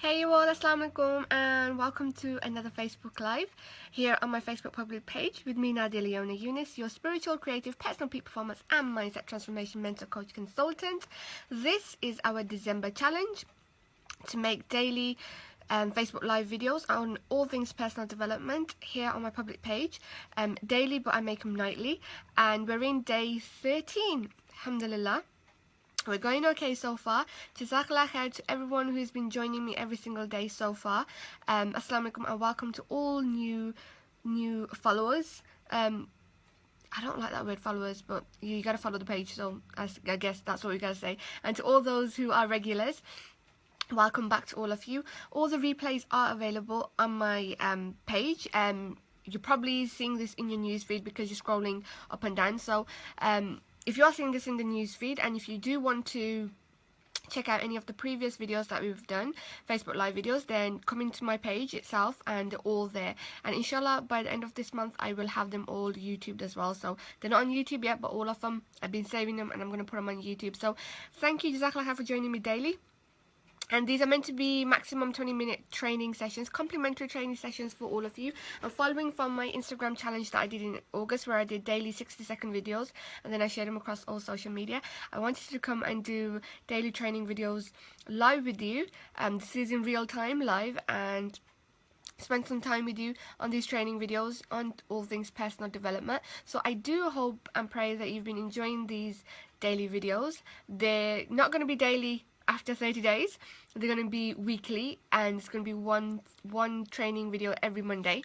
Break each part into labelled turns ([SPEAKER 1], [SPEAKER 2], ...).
[SPEAKER 1] Hey you all, Assalamu alaikum and welcome to another Facebook Live here on my Facebook public page with me, Nadia Leona Yunis, your spiritual, creative, personal peak performance and mindset transformation mentor coach consultant. This is our December challenge to make daily Facebook Live videos on all things personal development here on my public page. Daily, but I make them nightly, and we're in day 13, alhamdulillah. We're going okay so far. Jazakallah khair to everyone who's been joining me every single day so far. Assalamu alaikum and welcome to all new followers. I don't like that word followers, but you gotta follow the page, so I guess that's what we gotta say. And to all those who are regulars, welcome back to all of you. All the replays are available on my page. You're probably seeing this in your newsfeed because you're scrolling up and down. So if you are seeing this in the newsfeed, and if you do want to check out any of the previous videos that we've done, Facebook Live videos, then come into my page itself and they're all there. And inshallah, by the end of this month, I will have them all YouTubed as well. So they're not on YouTube yet, but all of them, I've been saving them and I'm going to put them on YouTube. So thank you, Jazakallah khair, for joining me daily. And these are meant to be maximum 20-minute training sessions, complimentary training sessions for all of you. I'm following from my Instagram challenge that I did in August, where I did daily 60-second videos, and then I shared them across all social media. I wanted to come and do daily training videos live with you. This is in real time, live, and spend some time with you on these training videos on all things personal development. So I do hope and pray that you've been enjoying these daily videos. They're not going to be daily after 30 days. They're going to be weekly, and it's going to be one training video every Monday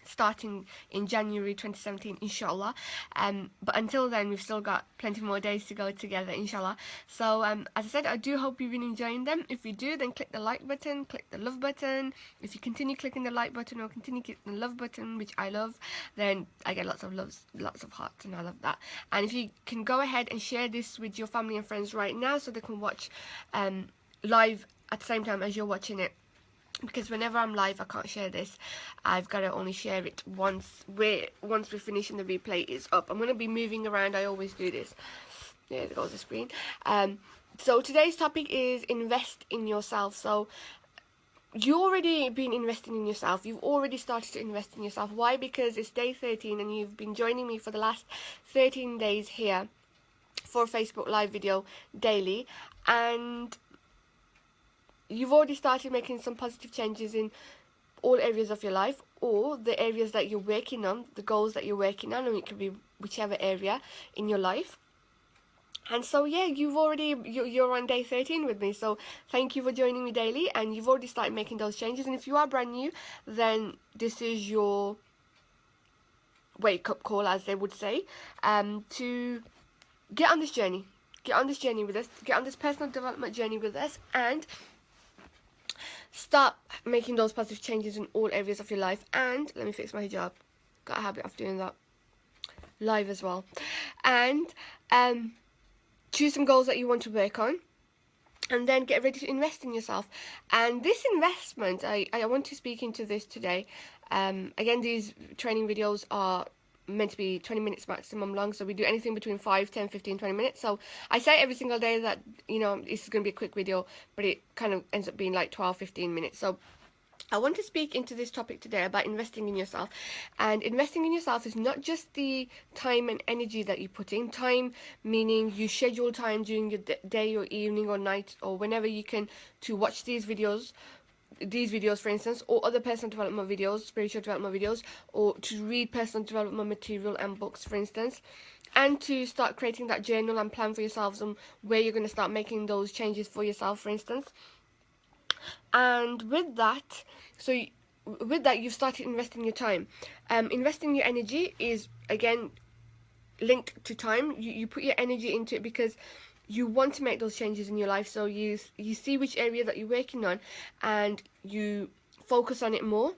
[SPEAKER 1] starting in January 2017, inshallah. But until then, we've still got plenty more days to go together, inshallah. So as I said, I do hope you've been enjoying them. If you do, then click the like button, click the love button. If you continue clicking the like button or continue clicking the love button, which I love, then I get lots of loves, lots of hearts, and I love that. And if you can go ahead and share this with your family and friends right now, so they can watch live at the same time as you're watching it. Because whenever I'm live, I can't share this. I've got to only share it once we're finishing the replay is up. I'm going to be moving around. I always do this. There goes the screen. So today's topic is invest in yourself. So you already been investing in yourself. You've already started to invest in yourself. Why? Because it's day 13 and you've been joining me for the last 13 days here for a Facebook Live video daily. And you've already started making some positive changes in all areas of your life, or the areas that you're working on, the goals that you're working on, and it could be whichever area in your life. And so yeah, you're on day 13 with me, so thank you for joining me daily, and you've already started making those changes. And if you are brand new, then this is your wake-up call, as they would say, to get on this journey. Get on this journey with us, get on this personal development journey with us, and start making those positive changes in all areas of your life. And let me fix my hijab, got a habit of doing that live as well. And choose some goals that you want to work on, and then get ready to invest in yourself. And this investment, I want to speak into this today. Again, these training videos are meant to be 20 minutes maximum long, so we do anything between 5, 10, 15, 20 minutes. So I say every single day that, you know, this is going to be a quick video, but it kind of ends up being like 12, 15 minutes. So I want to speak into this topic today about investing in yourself. And investing in yourself is not just the time and energy that you put in. Time meaning you schedule time during your day or evening or night or whenever you can to watch these videos, for instance, or other personal development videos, spiritual development videos, or to read personal development material and books, for instance, and to start creating that journal and plan for yourselves on where you're going to start making those changes for yourself, for instance. And with that, you've started investing your time. Investing your energy is, again, linked to time. You put your energy into it because you want to make those changes in your life. So you see which area that you're working on and you focus on it more.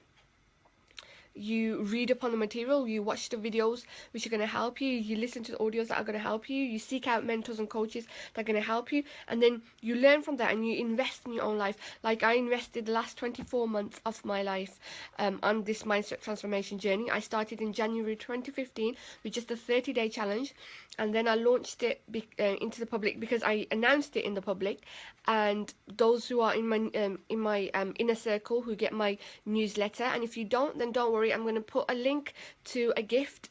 [SPEAKER 1] you read upon the material, you watch the videos which are going to help you, you listen to the audios that are going to help you, you seek out mentors and coaches that are going to help you, and then you learn from that and you invest in your own life. Like I invested the last 24 months of my life on this mindset transformation journey. I started in January 2015 with just a 30-day challenge, and then I launched it into the public because I announced it in the public, and those who are in my inner circle who get my newsletter. And if you don't, then don't worry, I'm going to put a link to a gift,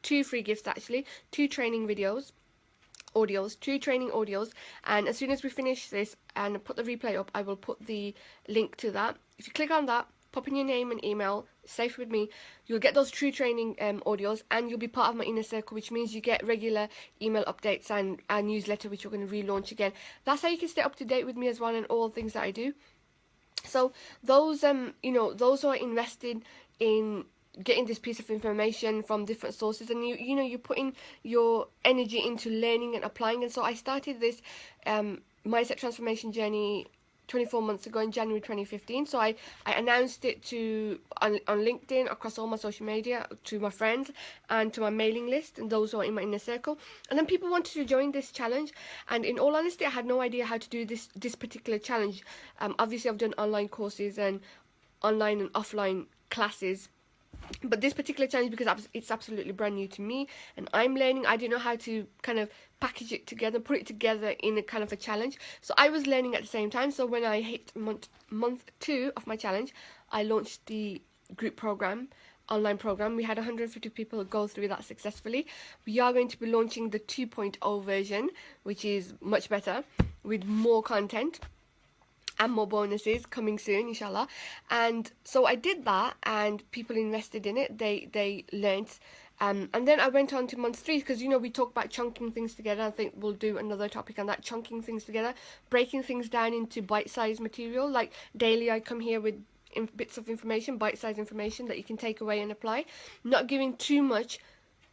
[SPEAKER 1] two free gifts actually, two training videos audios, two training audios, and as soon as we finish this and put the replay up, I will put the link to that. If you click on that, pop in your name and email, safe with me, you'll get those true training audios, and you'll be part of my inner circle, which means you get regular email updates and a newsletter which we're going to relaunch again. That's how you can stay up to date with me as well and all things that I do. So those those who are invested in getting this piece of information from different sources, and you're putting your energy into learning and applying. And so I started this mindset transformation journey 24 months ago in January 2015. So I announced it on LinkedIn, across all my social media, to my friends and to my mailing list and those who are in my inner circle. And then people wanted to join this challenge, and in all honesty, I had no idea how to do this particular challenge. Obviously I've done online courses and online and offline classes, but this particular challenge, because it's absolutely brand new to me and I'm learning, I didn't know how to kind of package it together, put it together in a kind of a challenge. So I was learning at the same time. So when I hit month 2 of my challenge, I launched the group program, online program. We had 150 people go through that successfully. We are going to be launching the 2.0 version, which is much better, with more content and more bonuses coming soon, inshallah. And so I did that, and people invested in it. They learned, and then I went on to month 3, because we talk about chunking things together. I think we'll do another topic on that, chunking things together, breaking things down into bite-sized material. Like daily I come here with bits of information, bite-sized information that you can take away and apply, not giving too much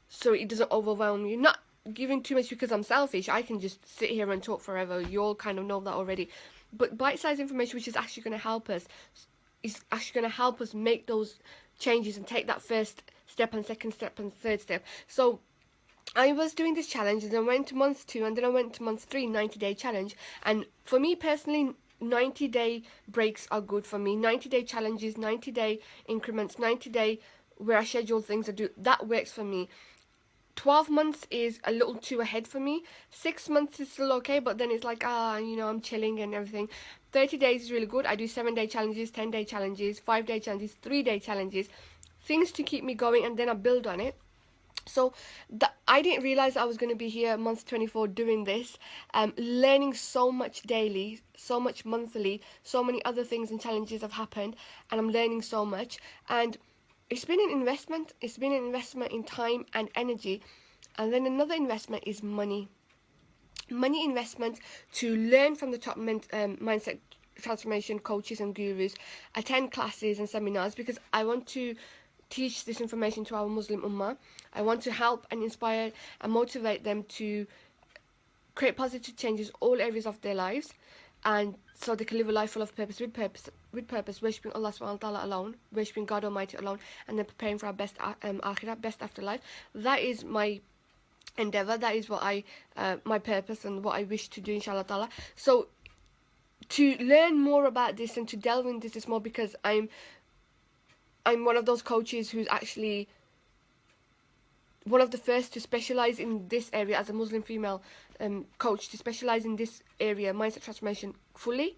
[SPEAKER 1] so it doesn't overwhelm you, not giving too much because I'm selfish. I can just sit here and talk forever. You all kind of know that already. But bite-sized information which is actually going to help us, make those changes and take that first step and second step and third step. So I was doing this challenge, and then I went to month 2, and then I went to month 3, 90-day challenge. And for me personally, 90-day breaks are good for me. 90-day challenges, 90-day increments, 90-day where I schedule things, that works for me. 12 months is a little too ahead for me. 6 months is still okay, but then it's like, I'm chilling and everything. 30 days is really good. I do 7-day challenges, 10-day challenges, 5-day challenges, 3-day challenges, things to keep me going, and then I build on it. So I didn't realize I was going to be here month 24 doing this, learning so much daily, so much monthly, so many other things and challenges have happened, and I'm learning so much. And it's been an investment. It's been an investment in time and energy. And then another investment is money. Money investment to learn from the top mindset transformation coaches and gurus, attend classes and seminars, because I want to teach this information to our Muslim Ummah. I want to help and inspire and motivate them to create positive changes in all areas of their lives, and so they can live a life full of purpose, with purpose, worshipping Allah subhanahu wa ta'ala alone, worshipping God Almighty alone, and then preparing for our best akhirah, best afterlife. That is my endeavour, that is what my purpose and what I wish to do, inshallah ta'ala. So to learn more about this and to delve into this more, because I'm one of those coaches who's actually one of the first to specialize in this area as a Muslim female coach, to specialize in this area, mindset transformation, fully.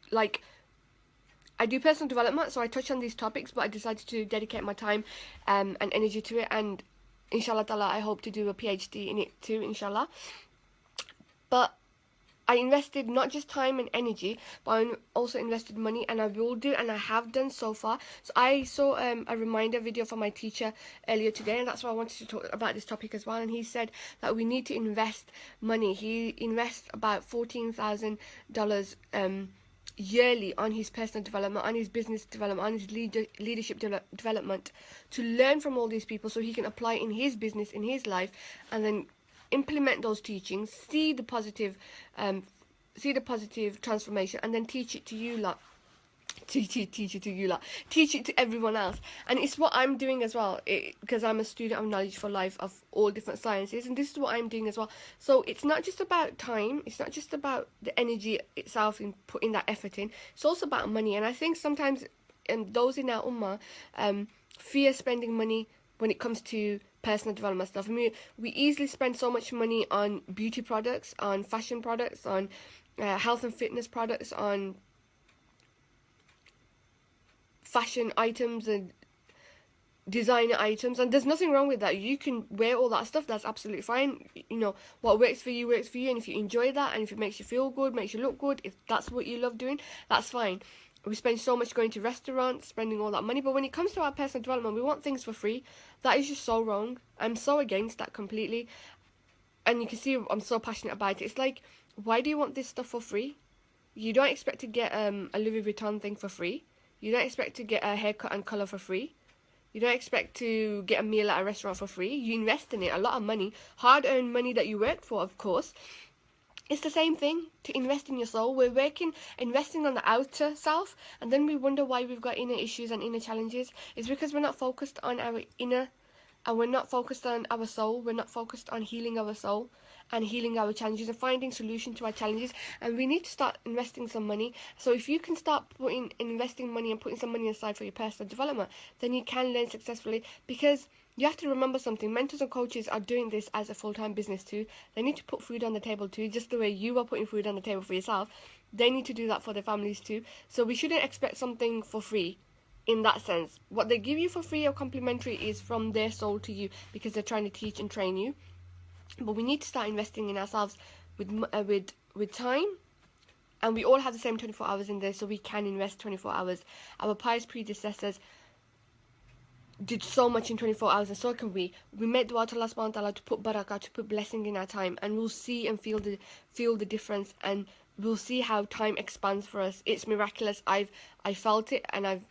[SPEAKER 1] Like, I do personal development, so I touch on these topics, but I decided to dedicate my time and energy to it, and inshallah ta'ala I hope to do a PhD in it too, inshallah. But I invested not just time and energy, but I also invested money, and I will do, and I have done so far. So I saw a reminder video from my teacher earlier today, and that's why I wanted to talk about this topic as well. And he said that we need to invest money. He invests about $14,000 yearly on his personal development, on his business development, on his leadership development, to learn from all these people so he can apply in his business, in his life, and then implement those teachings, see the positive transformation, and then teach it to you lot, teach it to you lot, teach it to everyone else. And it's what I'm doing as well, because I'm a student of knowledge for life of all different sciences, and this is what I'm doing as well. So it's not just about time, it's not just about the energy itself in putting that effort in, it's also about money. And I think sometimes those in our ummah fear spending money when it comes to personal development stuff. I mean, we easily spend so much money on beauty products, on fashion products, on health and fitness products, on fashion items and designer items, and there's nothing wrong with that. You can wear all that stuff, that's absolutely fine. You know, what works for you, and if you enjoy that, and if it makes you feel good, makes you look good, if that's what you love doing, that's fine. We spend so much going to restaurants, spending all that money, but when it comes to our personal development, we want things for free. That is just so wrong. I'm so against that completely. And you can see I'm so passionate about it. It's like, why do you want this stuff for free? You don't expect to get a Louis Vuitton thing for free. You don't expect to get a haircut and colour for free. You don't expect to get a meal at a restaurant for free. You invest in it, a lot of money, hard-earned money that you work for, of course. It's the same thing to invest in your soul. We're investing on the outer self, and then we wonder why we've got inner issues and inner challenges. It's because we're not focused on our inner, and we're not focused on our soul. We're not focused on healing our soul and healing our challenges and finding solution to our challenges. And we need to start investing some money. So if you can start investing money and putting some money aside for your personal development, then you can learn successfully. Because you have to remember something, mentors and coaches are doing this as a full-time business too. They need to put food on the table too, just the way you are putting food on the table for yourself. They need to do that for their families too. So we shouldn't expect something for free in that sense. What they give you for free or complimentary is from their soul to you, because they're trying to teach and train you. But we need to start investing in ourselves with time. And we all have the same 24 hours in there, so we can invest 24 hours. Our pious predecessors did so much in 24 hours, and so can we. We make dua to Allah subhanahu wa ta'ala to put barakah, to put blessing in our time, and we'll see and feel the difference, and we'll see how time expands for us. It's miraculous. I felt it, and I've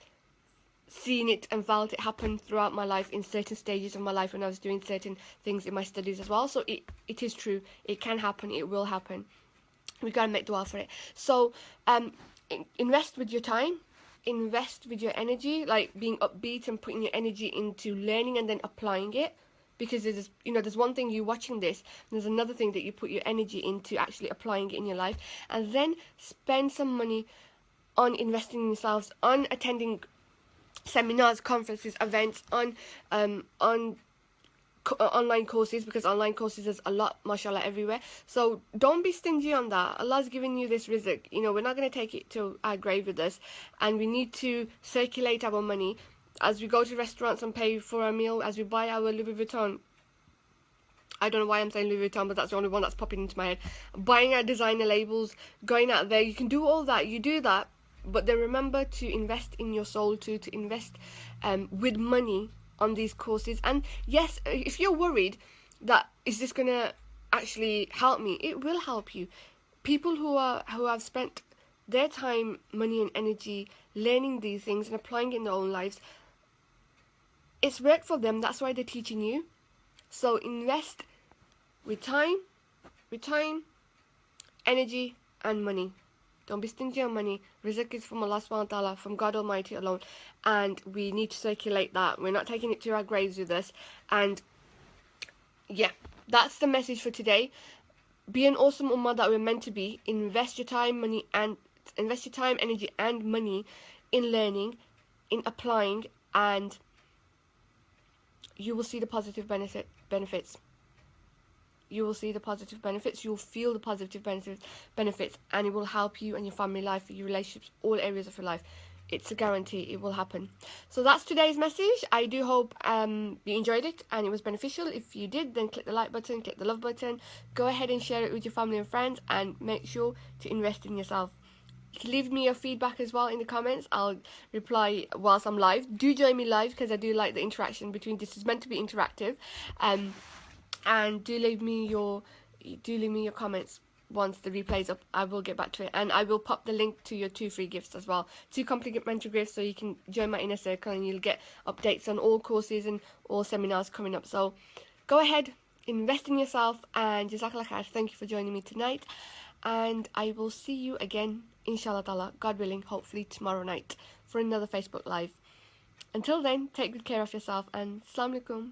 [SPEAKER 1] seen it and felt it happen throughout my life in certain stages of my life when I was doing certain things in my studies as well. So it is true. It can happen. It will happen. We gotta make dua for it. So invest with your time. Invest with your energy, like being upbeat and putting your energy into learning and then applying it. Because there's one thing you watching this, and there's another thing that you put your energy into actually applying it in your life. And then spend some money on investing in yourselves, on attending seminars, conferences, events, on online courses, because online courses there's a lot, mashallah, everywhere. So don't be stingy on that. Allah's giving you this rizq. We're not going to take it to our grave with us, and we need to circulate our money as we go to restaurants and pay for our meal, as we buy our Louis Vuitton. I don't know why I'm saying Louis Vuitton, but that's the only one that's popping into my head. Buying our designer labels, going out there, you can do all that, you do that, but then remember to invest in your soul too, to invest with money on these courses. And yes, if you're worried that is this gonna actually help me, it will help you. People who have spent their time, money and energy learning these things and applying it in their own lives, it's worked for them. That's why they're teaching you. So invest with time, energy and money. Don't be stingy on money. Rizq is from Allah subhanahu wa ta'ala, from God Almighty alone. And we need to circulate that. We're not taking it to our graves with us. And yeah, that's the message for today. Be an awesome ummah that we're meant to be. Invest your time, energy and money in learning, in applying, and you will see the positive benefits. You will see the positive benefits, you'll feel the positive benefits, and it will help you and your family life, your relationships, all areas of your life. It's a guarantee, it will happen. So that's today's message. I do hope you enjoyed it and it was beneficial. If you did, then click the like button, click the love button, go ahead and share it with your family and friends, and make sure to invest in yourself. You can leave me your feedback as well in the comments. I'll reply whilst I'm live. Do join me live, because I do like the interaction between, this is meant to be interactive. And do leave me your comments once the replay's up. I will get back to it, and I will pop the link to your 2 free gifts as well, 2 complimentary gifts, so you can join my inner circle and you'll get updates on all courses and all seminars coming up. So go ahead, invest in yourself, and jazakallah khair. Thank you for joining me tonight, and I will see you again, inshallah ta'ala, God willing, hopefully tomorrow night for another Facebook Live. Until then, take good care of yourself, and Assalamu alaikum.